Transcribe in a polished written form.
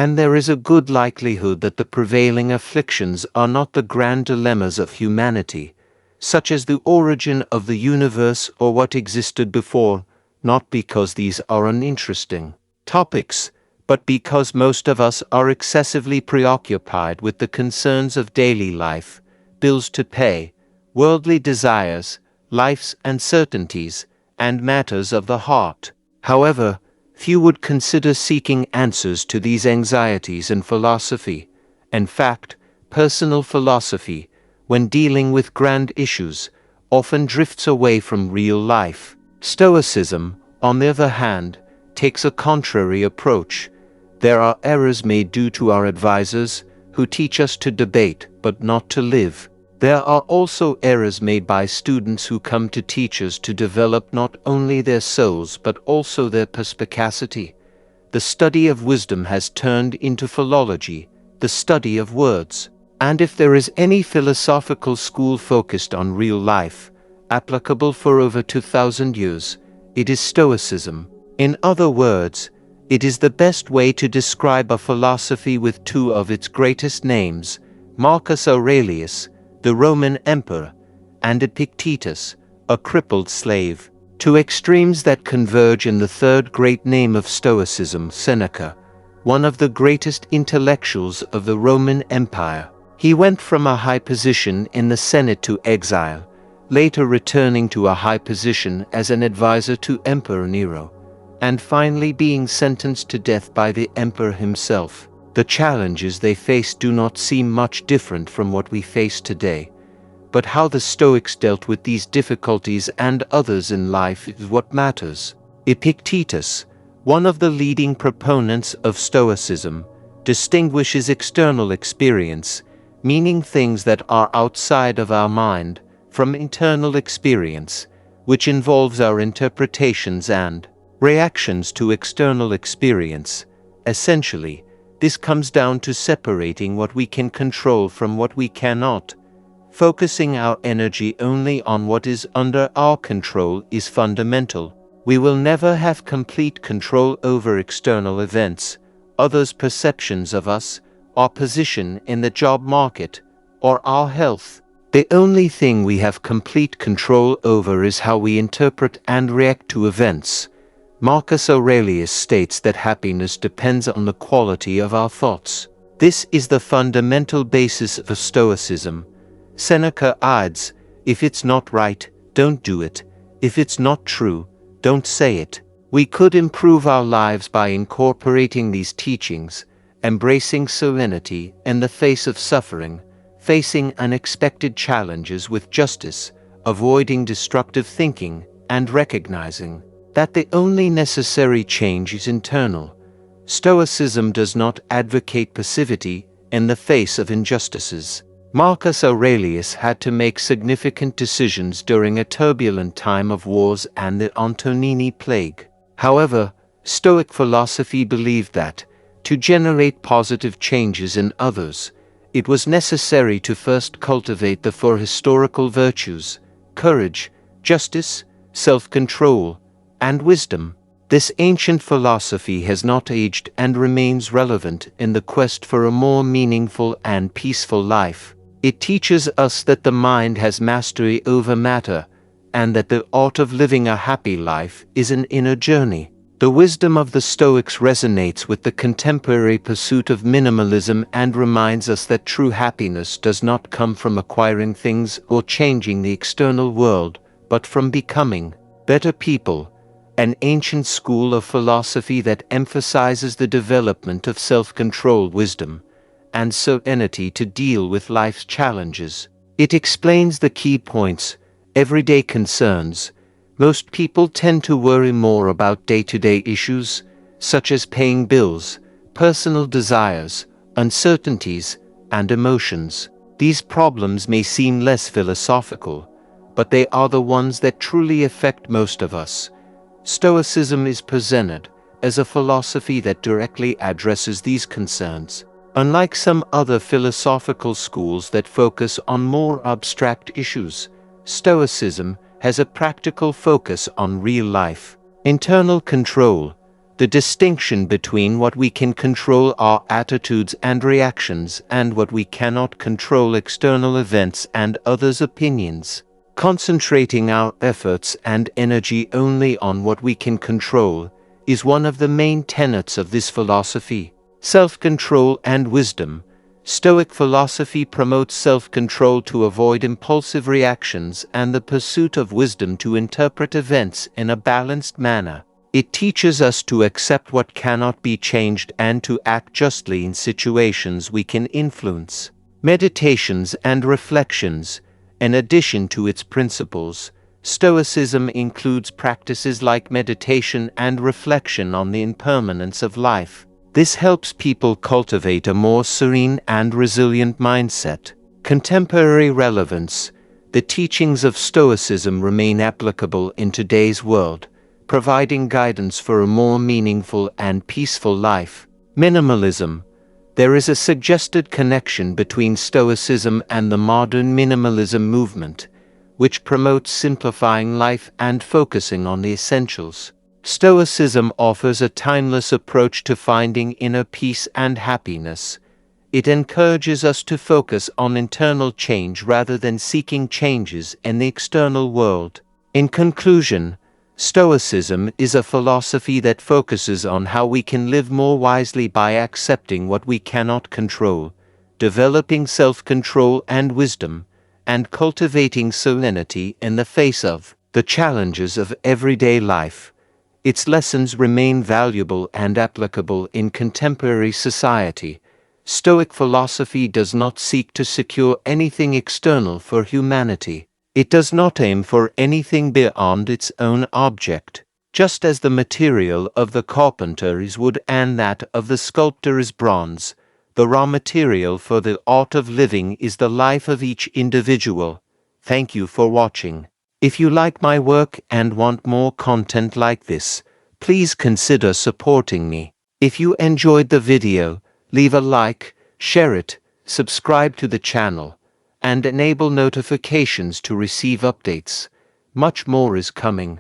and there is a good likelihood that the prevailing afflictions are not the grand dilemmas of humanity, such as the origin of the universe or what existed before, not because these are uninteresting topics, but because most of us are excessively preoccupied with the concerns of daily life, bills to pay, worldly desires, life's uncertainties, and matters of the heart. However, few would consider seeking answers to these anxieties in philosophy. In fact, personal philosophy, when dealing with grand issues, often drifts away from real life. Stoicism, on the other hand, takes a contrary approach. There are errors made due to our advisors, who teach us to debate but not to live. There are also errors made by students who come to teachers to develop not only their souls but also their perspicacity. The study of wisdom has turned into philology, the study of words. And if there is any philosophical school focused on real life, applicable for over 2,000 years, it is Stoicism. In other words, it is the best way to describe a philosophy with two of its greatest names, Marcus Aurelius, the Roman emperor, and Epictetus, a crippled slave. Two extremes that converge in the third great name of Stoicism, Seneca, one of the greatest intellectuals of the Roman Empire. He went from a high position in the Senate to exile, later returning to a high position as an advisor to Emperor Nero, and finally being sentenced to death by the emperor himself. The challenges they faced do not seem much different from what we face today, but how the Stoics dealt with these difficulties and others in life is what matters. Epictetus, one of the leading proponents of Stoicism, distinguishes external experience, meaning things that are outside of our mind, from internal experience, which involves our interpretations and reactions to external experience. Essentially, this comes down to separating what we can control from what we cannot. Focusing our energy only on what is under our control is fundamental. We will never have complete control over external events, others' perceptions of us, our position in the job market, or our health. The only thing we have complete control over is how we interpret and react to events. Marcus Aurelius states that happiness depends on the quality of our thoughts. This is the fundamental basis of Stoicism. Seneca adds, if it's not right, don't do it. If it's not true, don't say it. We could improve our lives by incorporating these teachings, embracing serenity in the face of suffering, facing unexpected challenges with justice, avoiding destructive thinking, and recognizing that the only necessary change is internal. Stoicism does not advocate passivity in the face of injustices. Marcus Aurelius had to make significant decisions during a turbulent time of wars and the Antonini Plague. However, Stoic philosophy believed that, to generate positive changes in others, it was necessary to first cultivate the four historical virtues: courage, justice, self-control, and wisdom. This ancient philosophy has not aged and remains relevant in the quest for a more meaningful and peaceful life. It teaches us that the mind has mastery over matter, and that the art of living a happy life is an inner journey. The wisdom of the Stoics resonates with the contemporary pursuit of minimalism and reminds us that true happiness does not come from acquiring things or changing the external world, but from becoming better people. An ancient school of philosophy that emphasizes the development of self-control, wisdom, and serenity to deal with life's challenges. It explains the key points: everyday concerns. Most people tend to worry more about day-to-day issues, such as paying bills, personal desires, uncertainties, and emotions. These problems may seem less philosophical, but they are the ones that truly affect most of us. Stoicism is presented as a philosophy that directly addresses these concerns. Unlike some other philosophical schools that focus on more abstract issues, Stoicism has a practical focus on real life. Internal control. The distinction between what we can control, our attitudes and reactions, and what we cannot control, external events and others' opinions. Concentrating our efforts and energy only on what we can control is one of the main tenets of this philosophy. Self-control and wisdom. Stoic philosophy promotes self-control to avoid impulsive reactions and the pursuit of wisdom to interpret events in a balanced manner. It teaches us to accept what cannot be changed and to act justly in situations we can influence. Meditations and reflections. In addition to its principles, Stoicism includes practices like meditation and reflection on the impermanence of life. This helps people cultivate a more serene and resilient mindset. Contemporary relevance. The teachings of Stoicism remain applicable in today's world, providing guidance for a more meaningful and peaceful life. Minimalism. There is a suggested connection between Stoicism and the modern minimalism movement, which promotes simplifying life and focusing on the essentials. Stoicism offers a timeless approach to finding inner peace and happiness. It encourages us to focus on internal change rather than seeking changes in the external world. In conclusion, Stoicism is a philosophy that focuses on how we can live more wisely by accepting what we cannot control, developing self-control and wisdom, and cultivating serenity in the face of the challenges of everyday life. Its lessons remain valuable and applicable in contemporary society. Stoic philosophy does not seek to secure anything external for humanity. It does not aim for anything beyond its own object. Just as the material of the carpenter is wood and that of the sculptor is bronze, the raw material for the art of living is the life of each individual. Thank you for watching. If you like my work and want more content like this, please consider supporting me. If you enjoyed the video, leave a like, share it, subscribe to the channel, and enable notifications to receive updates. Much more is coming.